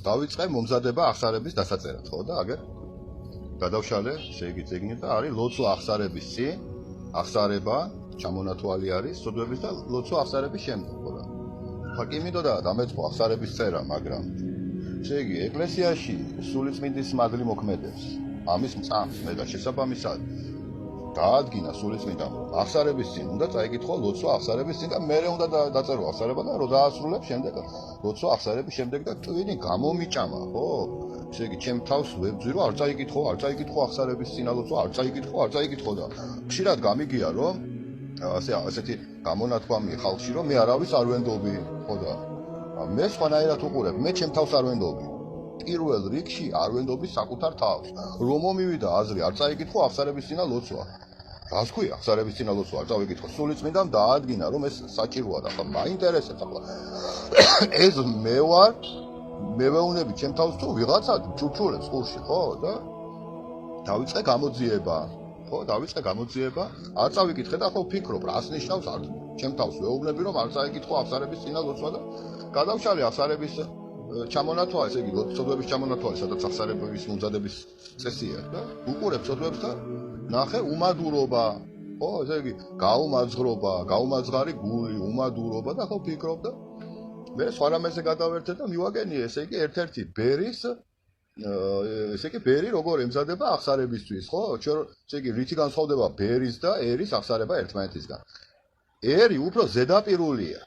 დავიწყე მომზადება აღსარების დასაწერად, ხო და აგერ გადავშალე, შეიგი წიგნი და არის ლოცვა აღსარების წინ, აღსარება, ჩამონათვალი არის, სოდვების და ლოცვა აღსარების შემდეგ, ხო რა. ფაკი მინდოდა დამეწყო აღსარების წერა, მაგრამ შეიგი ეკლესიაში სულიწმინდის მადლი მოქმედებს. ამის მწამს მე და შესაბამისად დაადგინა სულიწმინდამ აღსარების წინ უნდა წაიკითხო ლოცვა აღსარების წინ და მერე უნდა დაწერო აღსარება და რო დაასრულებ შემდეგ ლოცვა აღსარების შემდეგ და ტვინი გამომიჭამა, ხო? შეიგი ჩემ თავს ვებძვირო, არ წაიკითხო აღსარების წინ ლოცვა, არ წაიკითხო და ხშირად გამიგია რომ ასეთი გამონათქვამი ხალხში რომ მე არავის არ ვენდობი, ხო და მე სხვანაირად უყურებ, მე ჩემ თავს არ ვენდობი. პირველ რიგში არ ვენდობი საკუთარ თავს. რომ მომივიდა აზრი არ წაიკითხო აღსარების წინა ლოცვა. რას ქვია აღსარების წინა ლოცვა არ წავიკითხო? სულიწმინდამ დაადგინა რომ ეს საჭიროა და ხა მაინტერესებს ახლა. ეს მე ვარ, მე ვეუნები ჩემ თავს თუ ვიღაცა ჩურჩულებს ყურში, ხო და დავიწყე გამოძიება. ხო, დავიწყე გამოძიება, არ წავიკითხე და ხო ვფიქრობ, რას ნიშნავს არ ჩემ თავს ვეუბნები რომ არ წაიკითხო აღსარების წინა ლოცვა და გადავშალე აღსარების ჩამონათვალე, ესე იგი, სოდვების ჩამონათვალე, სადაც აღსარების მომზადების წესია და უყურებ სოდვებს და ნახე უმადურობა, ხო, ესე იგი, გაუმაძღარი გული, უმადურობა და ხო ვფიქრობ და მე სხვა რამეზე გადავერთე და მივაგენიე, ესე იგი, ერთ-ერთი ბერის ესე იგი, ბერი როგორ ემზადება აღსარებისთვის, ხო? ესე იგი, რითი განსხვავდება ბერის და ერის აღსარება ერთმანეთისგან. ერი უფრო ზედაპირულია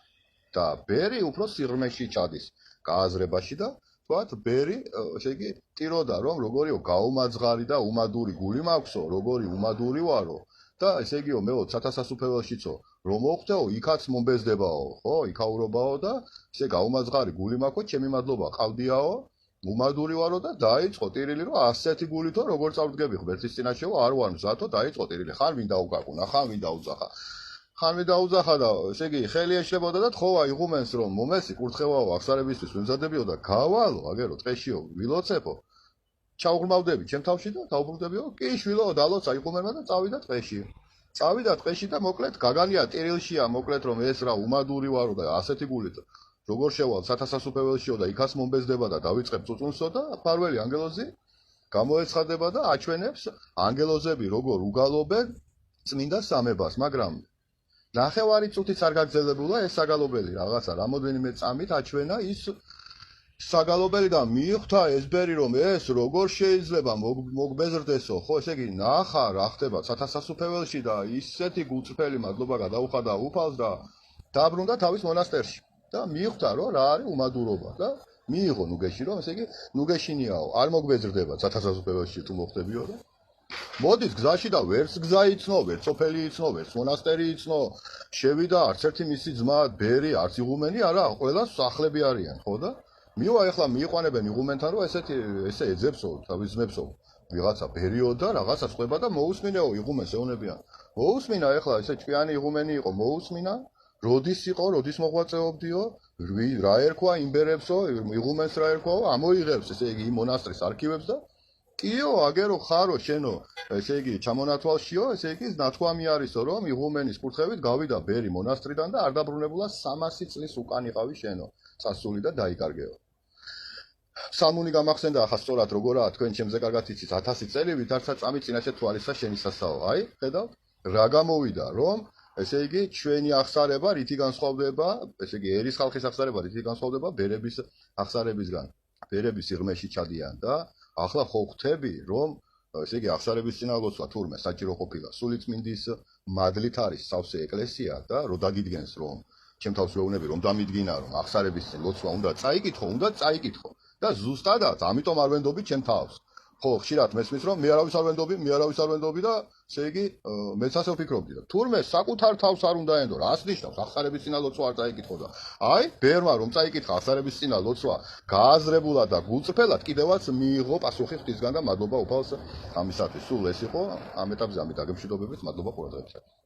და ბერი უფრო სიღრმეში ჩადის. გააზრებაში და თქვათ ბერი ესე იგი ტიროდა რომ როგორიო გაუმაძღარი და უმადური გული მაქვსო როგორი უმადური ვარო და ესე იგიო მეო სათასასუფეველშიცო რომ მოხდეო იქაც მომბეზდებაო ხო იქაურობაო და ესე გაუმაძღარი გული მაქვო ჩემი მადლობა ყავდიაო უმადური ვარო და დაიწყო ტირილი რომ ასეთი გულითო როგორ წავდგები ღმერთის წინაშეო არ ვარ მზათო დაიწყო ტირილი ხან ვინ დაუკაკუნა ხან ვინ დაუძახა ხანვე დაუძახა და ესე იგი ხელი ეშლებოდა და თხოვა იღუმენს რომ მომესი კურთხევაო აღსარებისთვის ვიმზადებიო და გავალო აგერო ტყეშიო ვილოცებო ჩაუღრმავდები ჩემ თავში და დაუბრუნდებიო კი შვილო დალოცა იღუმენმა და წავიდა ტყეში და მოკლედ გაგანია ტირილშია მოკლედ რომ ეს რა უმადური ვარო და ასეთი გულით როგორ შევალ სათასასუფეველშიო და იქაც მომბეზდება და დავიწყებ წუწუნსო და ფარველი ანგელოზი გამოეცხადება და აჩვენებს ანგელოზები როგორ უგალობენ წმინდა სამებას მაგრამ ნახევარი წუთიც არ გაგრძელებულა ეს საგალობელი რაღაცა რამოდენიმე წამით აჩვენა ის საგალობელი და მიხვდა ეს ბერი რომ ეს როგორ შეიძლება მოგბეზრდესო ხო ესე იგი ნახა რა ხდება სათასასუფეველში და ისეთი გულწრფელი მადლობა გადაუხადა უფალს და დაბრუნდა თავის მონასტერში და მიხვდა რომ რა არის უმადურობა და მიიღო ნუგეში რომ ესე იგი ნუგეშინიაო არ მოგბეზრდება სათასასუფეველში თუ მოხდებიო და მოდის გზაში და ვერც გზა იცნო, ვერც სოფელი იცნო, ვერც მონასტერი იცნო, შევიდა არც ერთი მისი ძმა, ბერი, არც იღუმენი არა, ყველა სახლები არიან, ხო და? მივა ეხლა მიიყვანებენ იღუმენთან, რომ ესე ეძებსო, თავის ძმებსო, ვიღაცა ბერიო და რაღაცა სხვება და მოусმინეო იღუმენს ეუნებიან. მოусმინა ეხლა ესე ჭკვიანი იღუმენი იყო, მოусმინა, როდის იყო, როდის მოღვაწეობდიო, რა ერქვა იმბერებსო, იღუმენს რა ერქვაო, ამოიღებს ესე იგი იმ მონასტრის არქივებს და კიო აგერო ხარო შენო ესე იგი ჩამონათვალშიო ესე იგი ნათქვამი არისო რომ იღუმენის კურთხევით გავიდა ბერი მონასტრიდან და არ დაბრუნებულა 300 წლის უკან იყავი შენო წასული და დაიკარგეო სამუნი გამახსენდა ახლა სწორად როგორაა თქვენ ჩემზე კარგად იცით 1000 წელი ვითარცა წამი წინაშე თვალისა შენისასაო აი ხედავთ რა გამოვიდა რომ ესე იგი ჩვენი აღსარება რითი განსხვავდება ესე იგი ერის ხალხის აღსარება რითი განსხვავდება ბერების აღსარებისგან ბერები სიღრმეში ჩადიან და ახლა ხო ხვდები რომ ესე იგი აღსარების წინა ლოცვა თურმე საჭირო ყოფილა სულიწმინდის მადლით არის სავსე ეკლესია და რო დაგიდგენს რომ ჩემ თავს ვეუბნები რომ დამიდგინა რომ აღსარების წინ ლოცვა უნდა წაიკითხო და ზუსტადაც ამიტომ არ ვენდობი ჩემ თავს ხო ხშირად მესმის რომ მე არავის არ ვენდობი და ესე იგი მეც ასე ვფიქრობდი და თურმე საკუთარ თავს არ უნდა ენდო რას ნიშნავს აღსარების წინა ლოცვა არ წაიკითხო და აი ბერმა რომ წაიკითხა აღსარების წინა ლოცვა გააზრებულად და გულწრფელად კიდევაც მიიღო პასუხი ღვთისგან და მადლობა უფალს ამისათვის სულ ეს იყო ამ ეტაპზე ამით აგემშვიდობებით მადლობა ყურადღებისათვის